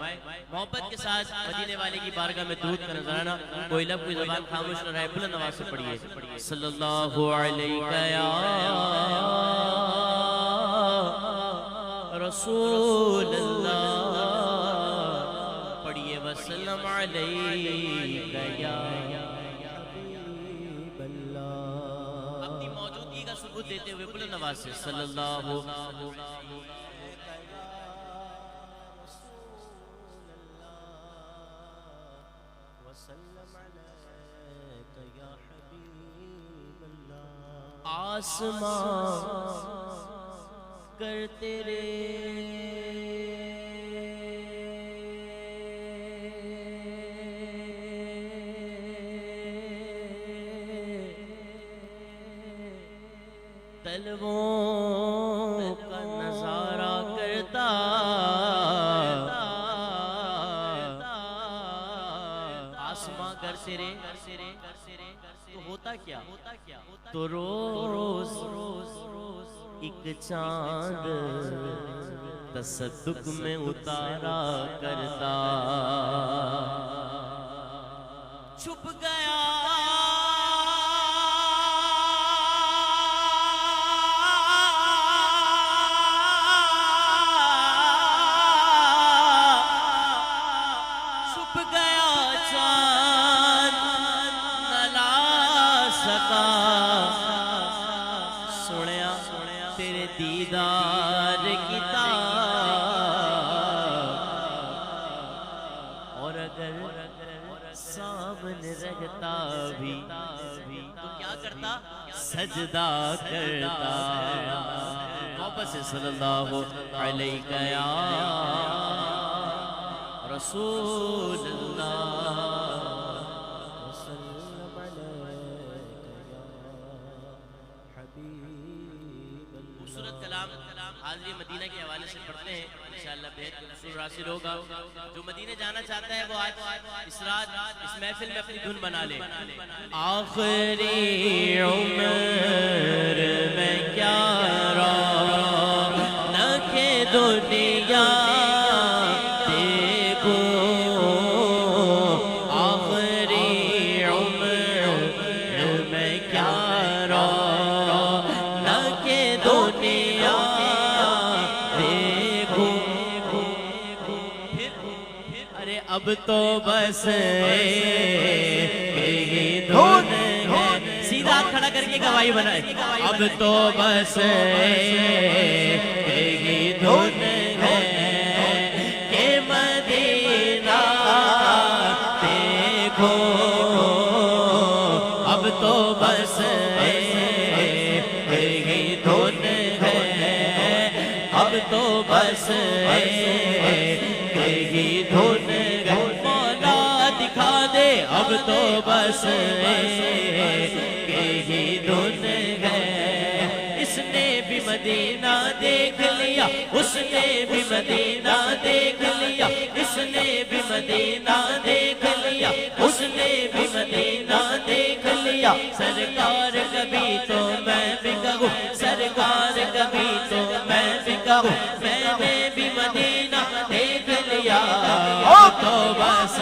محبت کے ساتھ مدینے والے کی بارگاہ میں درود کا نذرانہ، کوئی لب کوئی زبان خاموش نہ رہے، بلند آواز سے پڑھیے صلی اللہ علیہ یا رسول اللہ، پڑھیے وسلم علیہ یا حبیب اللہ، اپنی موجودگی کا ثبوت دیتے ہوئے بلند آواز سے صلی اللہ آسمان کر تیرے تلووں کا نظارہ کرتا آسمان کر تیرے تو ہوتا کیا تو روز ایک چاند تصدق میں اتارا کرتا چھپ گیا تیرے دیدار کی تاب اور اگر سامنے رہتا بھی تو کیا کرتا سجدہ کرتا محبت سے صلی اللہ علیہ یا رسول اللہ حاضری مدینہ کے حوالے سے پڑھتے ہیں انشاءاللہ بہت حصول حاصل ہوگا جو مدینہ جانا چاہتا ہے وہ آج اس رات اس محفل میں اپنی دھن بنا لے آخری عمر میں کیا رونق دنیا اب تو بس یہی دھن ہے سیدھا کھڑا کر کے گواہی بنائے اب تو بس یہی دھن ہے کہ مدینہ دیکھو اب تو بس یہی دھن ہے اب تو بس یہی دھن اب تو بس یہی دھن ہے اس نے بھی مدینہ دیکھ لیا اس نے بھی مدینہ دیکھ لیا اس نے بھی مدینہ دیکھ لیا اس نے بھی مدینہ دیکھ لیا سرکار کبھی تو میں بھی کہوں سرکار کبھی تو میں بھی کہوں میں نے بھی مدینہ دیکھ لیا اب تو بس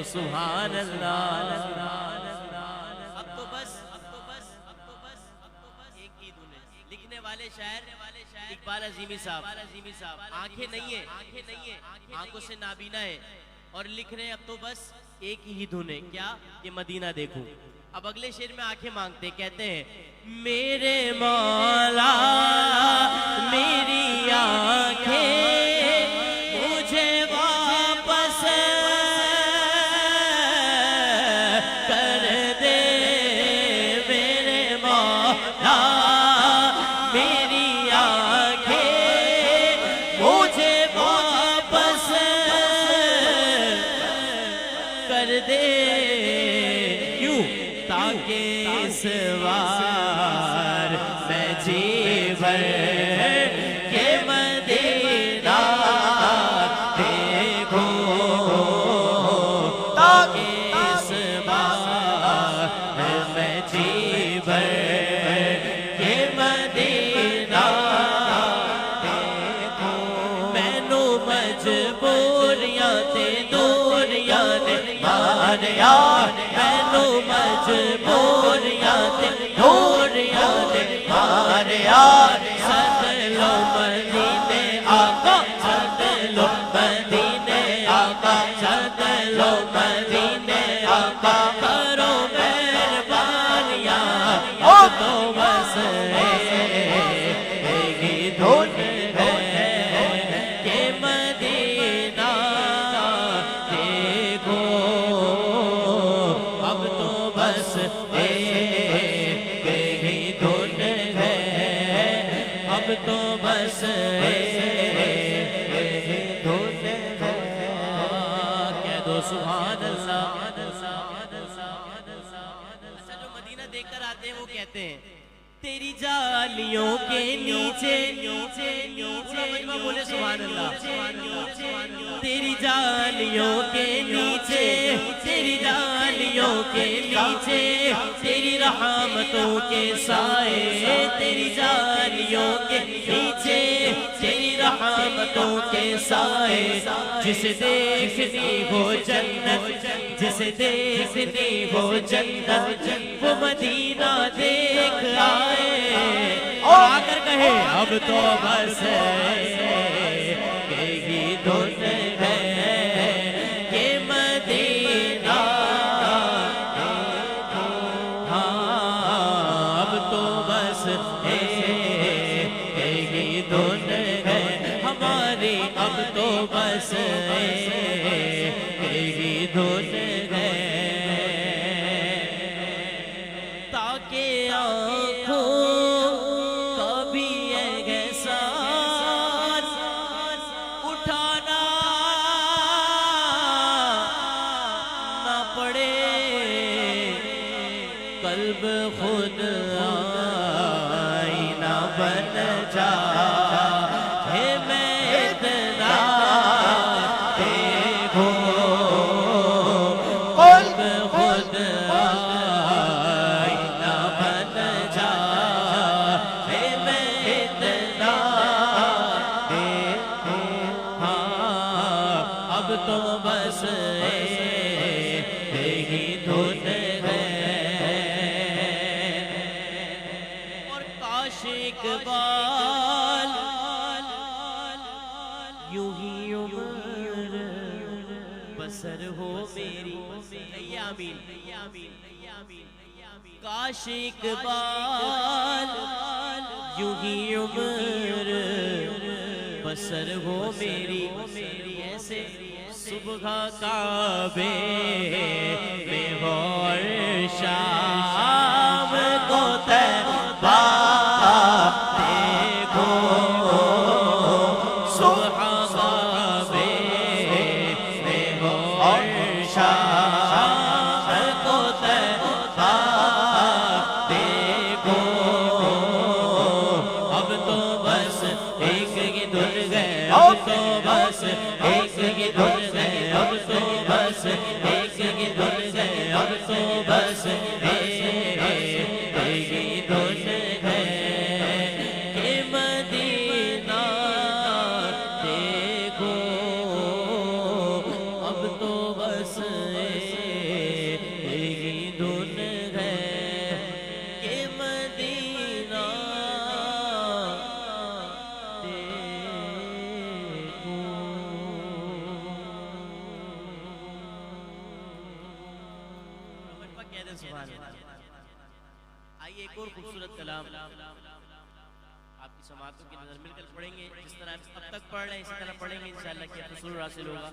سبحان اللہ اب تو بس ایک ہی دھن ہے لکھنے والے شاعر اقبال عظیمی صاحب آنکھیں نہیں ہیں آنکھوں سے نابینا ہے اور لکھ رہے ہیں اب تو بس ایک ہی دھن ہے کیا کہ مدینہ دیکھوں اب اگلے شعر میں آنکھیں مانگتے کہتے ہیں میرے مولا میری آنکھیں اس بار میں جی بھر کے مدینہ مجبوریاں تے دوریاں نے ماریا مینو مجبوریاں تے دوریاں نے ماریا سد لو مدینے آقا سد لو مدینے آقا سد لو مدینے آقا کرو مہربانیاں اب تو بس ایک دھن ہے کہ مدینہ دیکھو اب تو بس ایک ہی دھن ہے اب تو بس سبحان اللہ۔ اچھا جو مدینہ دیکھ کر آتے ہیں وہ کہتے ہیں تیری جالیوں کے نیچے پورا مجمع بولے سبحان اللہ تیری جالیوں کے نیچے تیری جالیوں کے نیچے تیری رحمتوں کے سائے تیری جالیوں کے نیچے تیری رحمتوں کے سائے جسے دیکھنی ہو جنت جسے دیکھنی ہو جنت وہ مدینہ دیکھ آئے اور آ کر کہے اب تو بس یہی دھن ہے کہ مدینہ ہاں اب تو بس یہی دھن ہے ہماری اب تو بس یہی دھن ہے تاکہ آنکھوں کبھی احساس اٹھانا نہ پڑے قلب خود آئینہ بن جا ہے میں اتنا دیکھو قلب خود آئینہ بن جا ہے میں اتنا دیکھو ہاں اب تو بس یہی دھن ہے اور کاش اقبال یوں ہی عمر بسر ہو میری آمین کاش اقبال یوں ہی عمر بسر ہو میری ایسے صبح کعبے میں ہو اور شام کو طیبہ دیکھو صبح کعبے میں ہو اور شام کو طیبہ دیکھو اب تو بس ایک ہی دھن گئے اب تو بس ایک ہی دھن گئے اب تو بس ایک ہی دھن گئے اب تو بس ایک ہی دھن ہے کہ مدینہ دیکھو اب تو بس ایک ہی دھن ہے کہ مدینہ دیکھو آئیے ایک اور خوبصورت کلام آپ کی سماعتوں کی نظر مل کر پڑھیں گے جس طرح اب تک پڑھ رہے ہیں اسی طرح پڑھیں گے انشاءاللہ کہ حصول حاصل ہوگا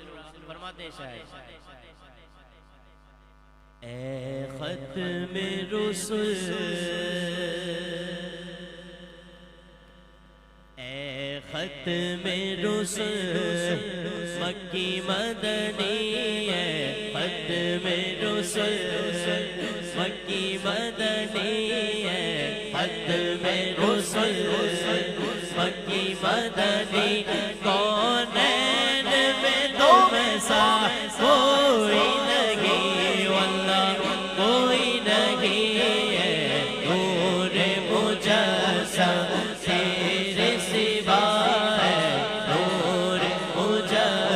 فرماتے ہیں شاعر اے ختم رسل اے ختم رسل مکی مدنی ہے ختم رسل مکی مدنی ہے ختم رسل مکی مدنی کونین میں تم سا کوئی نہیں واللہ کوئی نہیں ہے نور مجسم تیرے سوا ہے نور مجسم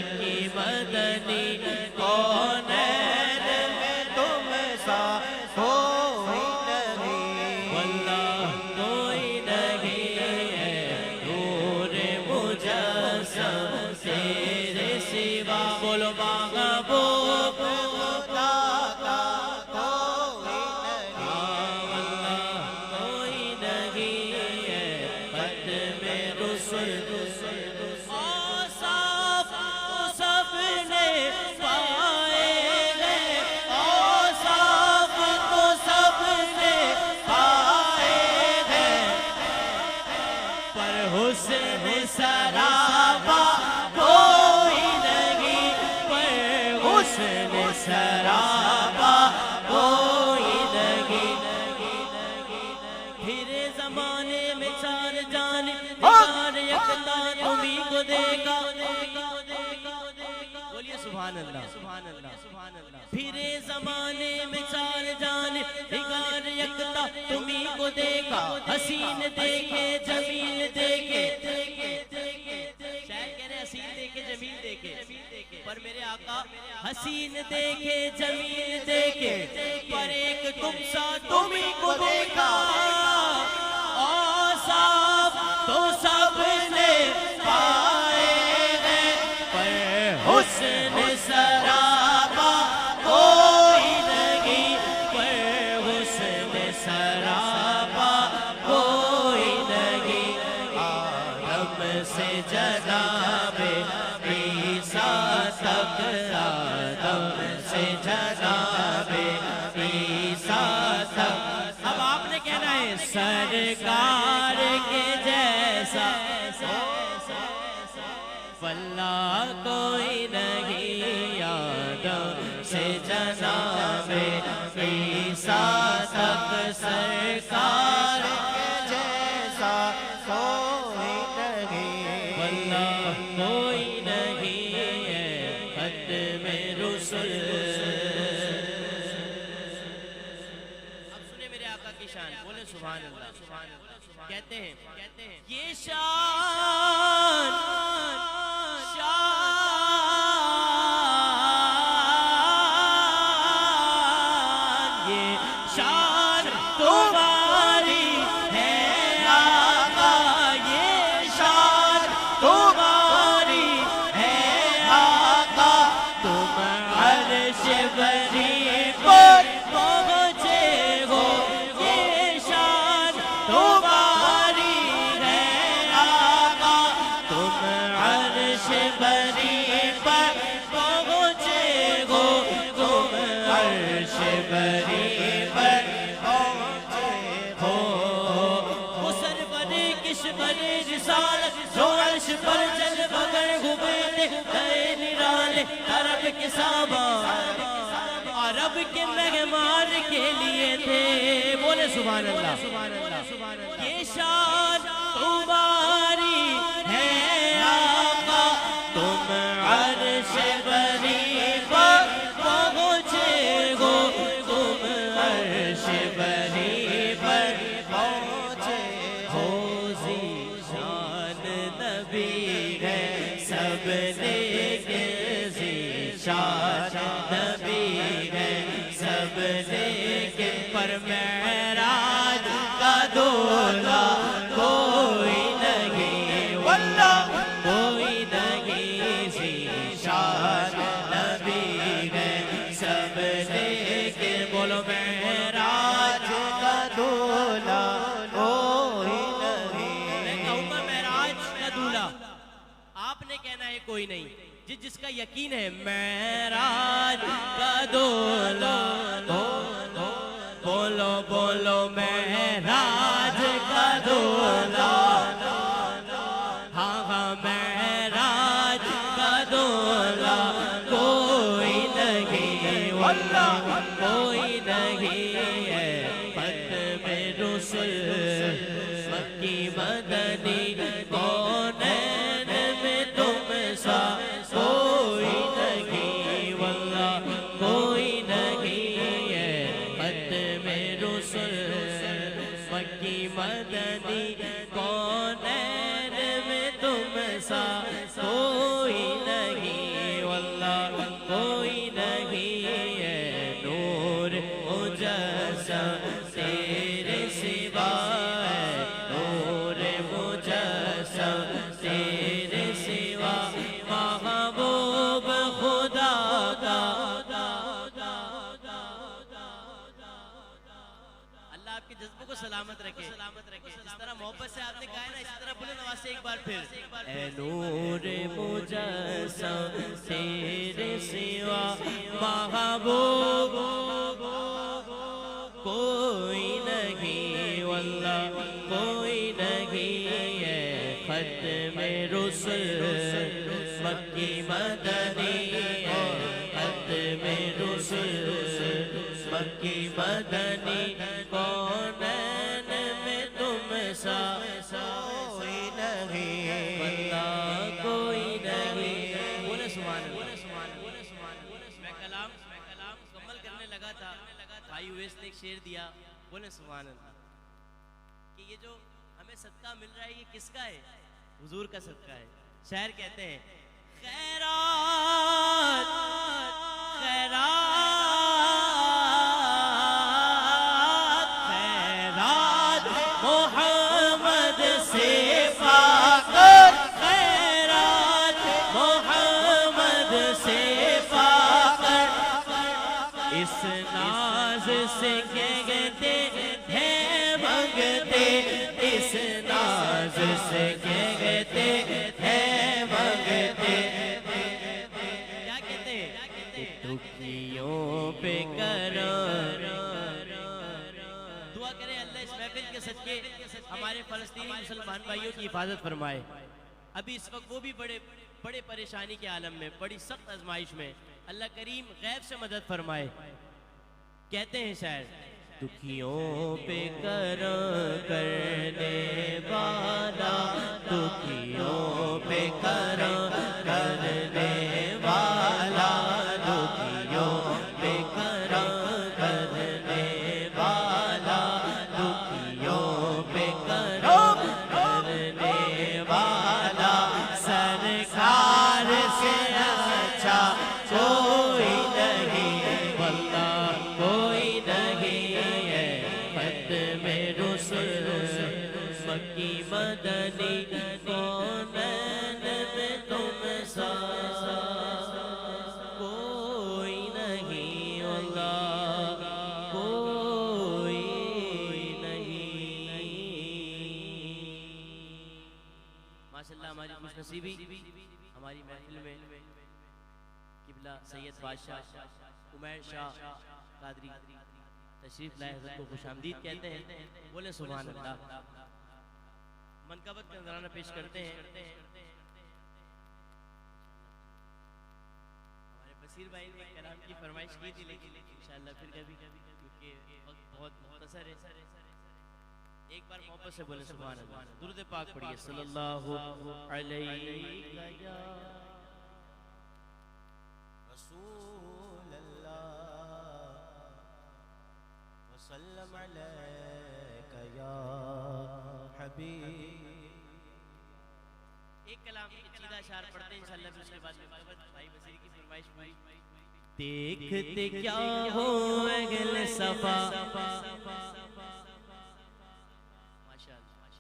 مکی مدنی کونین میں تم سا کوئی نہیں واللہ کوئی نہیں ہے نور مجسم تیرے سوا بولو محبوب خدا کا کوئی نہیں کوئی نہیں ہے ختم رسل اوصاف سب نے پائے ہیں اوصاف تو سب نے پائے ہیں پر حسن سراپا کوئی نہیں پر حسن سراپا کوئی نہیں پھر زمانے میں چار جانے چار یکتا تمہیں کو دیکھا بولیے سبحان اللہ سبحان اللہ سبحان اللہ پھر زمانے میں چار جانے نگار یکتا تمہیں کو دیکھا حسین دیکھے جمیل دیکھے شاید کہہ رہے حسین دیکھے جمیل دیکھے پر میرے آقا حسین دیکھے جمیل دیکھے پر ایک تم سا تمہیں کو دیکھا اوصاف تو سب نے پائے ہیں پر حسن سراپا کوئی نہیں پر حسن سراپا کوئی نہیں آدم سے جناب عیسیٰ تک آدم سے جناب عیسیٰ تک اب آپ نے کہنا ہے سرکار کے جیسا واللہ کوئی نہیں آدم سے جناب عیسیٰ تک سرکار کے جیسا کوئی نہیں واللہ کوئی نہیں ہے ختم رسل اب سنیں میرے آقا کی شان بولے سبحان اللہ سبحان اللہ کہتے ہیں یہ شان یہ شان تمہاری ہے آقا یہ شان تمہاری ہے آقا تم عرش بری پر پہنچے ہو یہ شان تمہاری ہے آقا تم عرش بری پر پہنچے ہو تم عرش بری پر پہنچے ہو وہ سرور کشور رسالت جو عرش پر چل بغیر گھبیتے گئے نرالے عرب کے صحابہ عرب کے مہمان کے لیے تھے بولے سبحان اللہ یہ شان تمہاری ہے آقا تم عرش بری پر پہنچے ہو تم عرش بری پر پہنچے ہو ذیشان نبی ہے سب نے ذیشان نبی ہے سب نے پر معراج کا دولہ کوئی نہیں واللہ کوئی نہیں ذیشان نبی ہے سب نے بولو معراج کا دولہ کوئی نہیں میں کہوں گا معراج کا دولہ آپ نے کہنا ہے کوئی نہیں جس کا یقین ہے معراج کا دولہ بولو بولو معراج کا دولہ ہاں ہاں معراج کا دولہ کوئی نہیں واللہ کوئی نہیں ہے ختم رسل مکی مدنی کونین میں تم سا کوئی نہیں واللہ کوئی نہیں ہے واللہ کوئی نہیں ہے نور مجسم تیرے سوا ہے نور مجسم تیرے سوا محبوب خدا کا اللہ آپ کے جذبوں کو سلامت رکھے اس طرح محبت سے آپ نے کہا ہے نا اسی طرح بلند آواز سے ایک بار پھر اے نور مجسم تیرے سوا محبوب کوئی نہیں واللہ کوئی نہیں ہے ختم رسل مکی مدنی ہے ختم رسل مکی مدنی کونین میں تم سا کوئی نہیں واللہ کوئی نہیں بولے سبحان اللہ میں کلام مکمل کرنے لگا تھا بھائی اویس نے ایک شعر دیا بولے سبحان اللہ کہ یہ جو ہمیں صدقہ مل رہا ہے یہ کس کا ہے حضور کا صدقہ ہے شاعر کہتے ہیں خیرات خیرات خیرات محمد سے فاخر خیرات محمد سے فاخر اس ناز سے کہتے ہیں منگتے اس ناز سے کہتے ہیں منگتے کیا کہتے ہیں دکھیوں پہ کرم دعا کریں اللہ اس محفل کے صدقے ہمارے فلسطینی مسلمان بھائیوں کی حفاظت فرمائے ابھی اس وقت وہ بھی بڑے پریشانی کے عالم میں بڑی سخت آزمائش میں اللہ کریم غیب سے مدد فرمائے کہتے ہیں شاعر دکھیوں پہ کرم کرنے والا دکھیوں پہ کرم کرنے والا دکھیوں پہ کرم کرنے والا دکھیوں پہ کرم کرنے والا سرکار سے اچھا کوئی نہیں واللہ کوئی نہیں ہے ختم رسل مکی مدنی کونین میں تم سا کوئی نہیں اللہ کوئی نہیں ماشاءاللہ ہماری خوش نصیبی ہماری محفل میں قبلہ سید بادشاہ عمیر شاہ قادری تشریف لائے حضرت کو خوش آمدید کہتے ہیں بولے سبحان اللہ منقبت کا نذرانہ پیش کرتے ہیں ہمارے بصیر بھائی نے کلام کی فرمائش کی تھی لیکن انشاءاللہ پھر کبھی کیونکہ وقت بہت مختصر ہے ایک بار محبت سے بولے سبحان اللہ درود پاک پڑھیے صلی اللہ علیہ رسول اللہ وسلم علیک یا حبیب ایک کلام چیدہ اشعار پڑھتے ہیں انشاءاللہ پھر اس کے بعد بھائی بصیر کی فرمائش ہوئی دیکھتے کیا ہو اہل صفا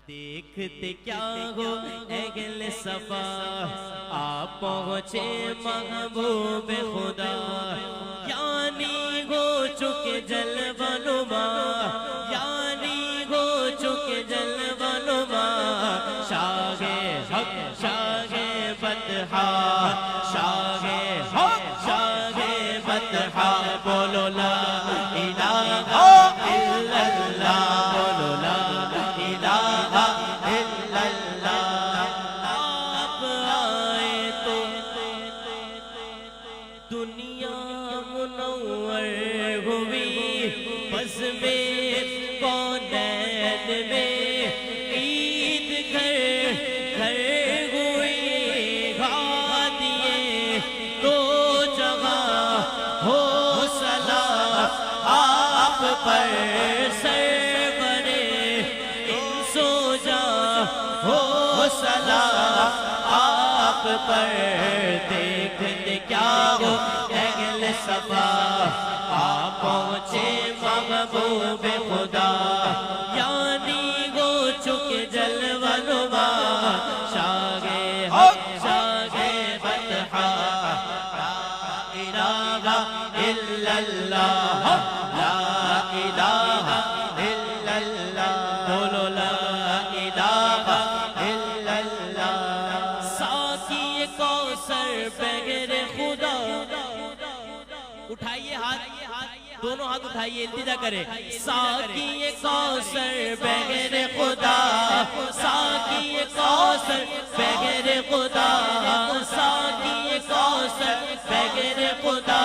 دیکھتے کیا ہو اہل صفا آپ پہنچے محبوب خدا یعنی ہو چکے جلوہ نما یعنی ہو چکے جلوہ نما شاہ حق شاہ بطحا شاہ حق شاہ بطحا بولو لا الہ الا اللہ بولو لا الہ الا اللہ آپ آئے تو دنیا منور ہوئی بس میں کونین میں عید گھر گھر ہوئی غادیے دو جگہ ہو سلام آپ پر سرورِ انس و جاں ہو سلام آپ پر دیکھتے کیا ہو الہ الا اللہ لا الہ الا اللہ بولو لا الہ الا اللہ ساقی کوثر بغیر خدا اٹھائیے ہاتھ دونوں ہاتھ اٹھائیے التجا کریں ساقی کوثر بغیر خدا ساقی کوثر بغیر خدا ساقی کوثر بغیر خدا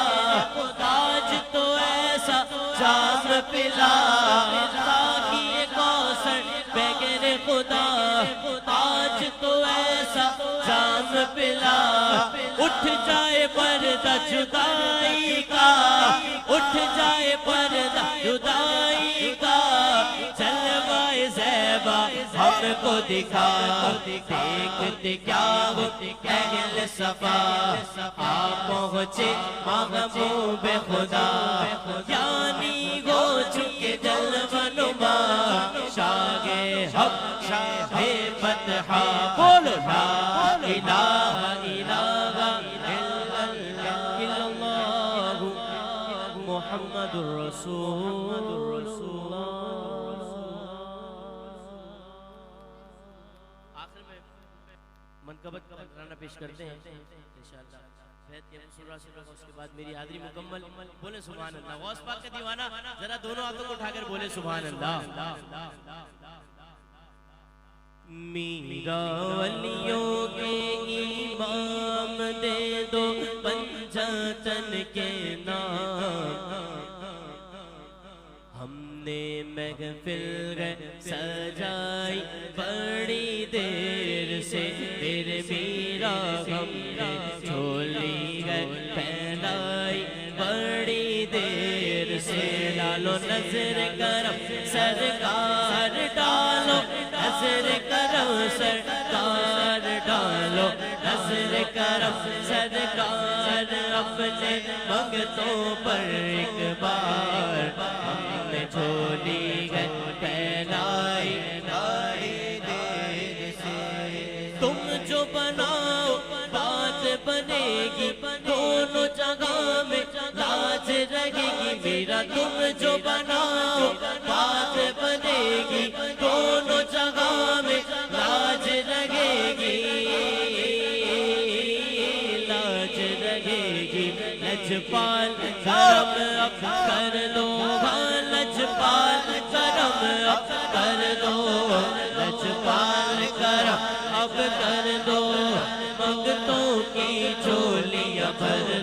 آج تو ایسا جام پلا ساقی کوثر بغیر خدا آج تو ایسا جام پلا اٹھ جائے پردہ جدائی کا اٹھ جائے پردہ جدائی کا جلوہ زیبا ہم کو دکھا دیکھتے کیا ہو اہل صفا آپ پہنچے محبوب خدا یعنی ہو چکے جلوہ نما شاہ حق شاہ فتح بولو لا الہ الا اللہ محمد الرسول آخر میں منقبت کا ترانہ پیش کرتے ہیں انشاءاللہ بیعت کے رسول اللہ صلی اللہ علیہ وسلم اس کے بعد میری حاضری مکمل بولے سبحان اللہ غوث پاک کا دیوانہ ذرا دونوں ہاتھوں کو اٹھا کر بولے سبحان اللہ میرا ولیوں کے امام دے دو پنجاتن کے نام ہم نے محفل سجائی بڑی دیر سے تیرے میرا ہم نے جھولی پہنائی بڑی دیر سے ڈالو نظر کرم سرکار ڈالو نظر کرم سرکار ڈالو نظر کرم سرکار اپنے منگتوں پر ایک بار ہم نے جھولی پہنائی بڑی دیر سے تم جو بناؤ بات بنے گی دونوں جگہ میں لاج رہے گی میرا تم جو بناؤ بات بنے گی دونوں جگہ میں لاج رہے گی لاج رہے گی لجپال کرم اب کر دو لجپال کرم اب کر دو لجپال کرم اب کر دو منگتوں کی چولیاں بھر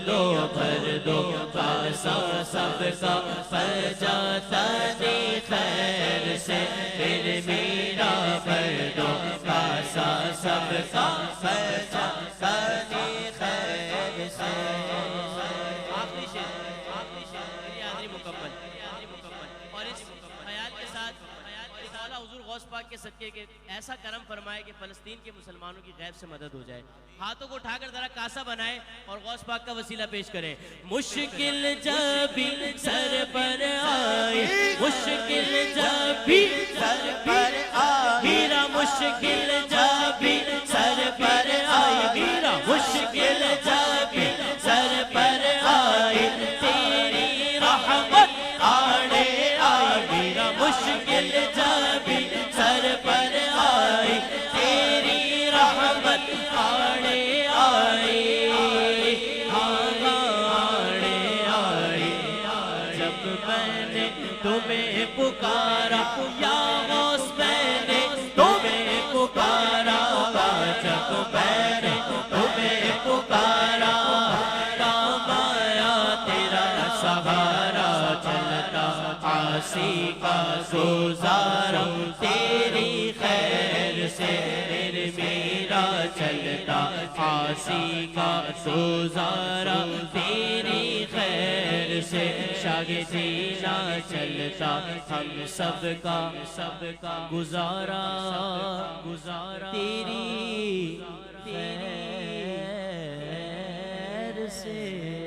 دو پاسا سب کا پر جاتا دی خیر سے پھر میرا بھر دو پاسا سب کا پر جاتا دی خیر سے آخری شعر میری حاضری مکمل اور اس خیال کے ساتھ مولا حضور غوث پاک کے صدقے کے ایسا کرم فرمائے کہ فلسطین کے مسلمانوں کی غیب سے مدد ہو جائے ہاتھوں کو اٹھا کر ذرا کاسا بنائے اور غوث پاک کا وسیلہ پیش کریں مشکل جب بھی سر پر آئے مشکل جب بھی سر پر آئے میرا مشکل جب بھی سر پر آئے میرا مشکل جب بھی سر پر آئے تیری رحمت آڑے آئے میرا مشکل جب بھی سر پر آئے تیری رحمت آڑے آئے آڑے آئے جب میں نے تمہیں پکارا یا غوث میں نے تمہیں پکارا جب میں نے تمہیں پکارا کام آیا تیرا سہارا چلتا عاصی کا گزارا تیری خیر سے میرے میرا چلتا عاصی کا گزارا تیری خیر سے شاگردینا چلتا ہم سب کا گزارا تیری خیر سے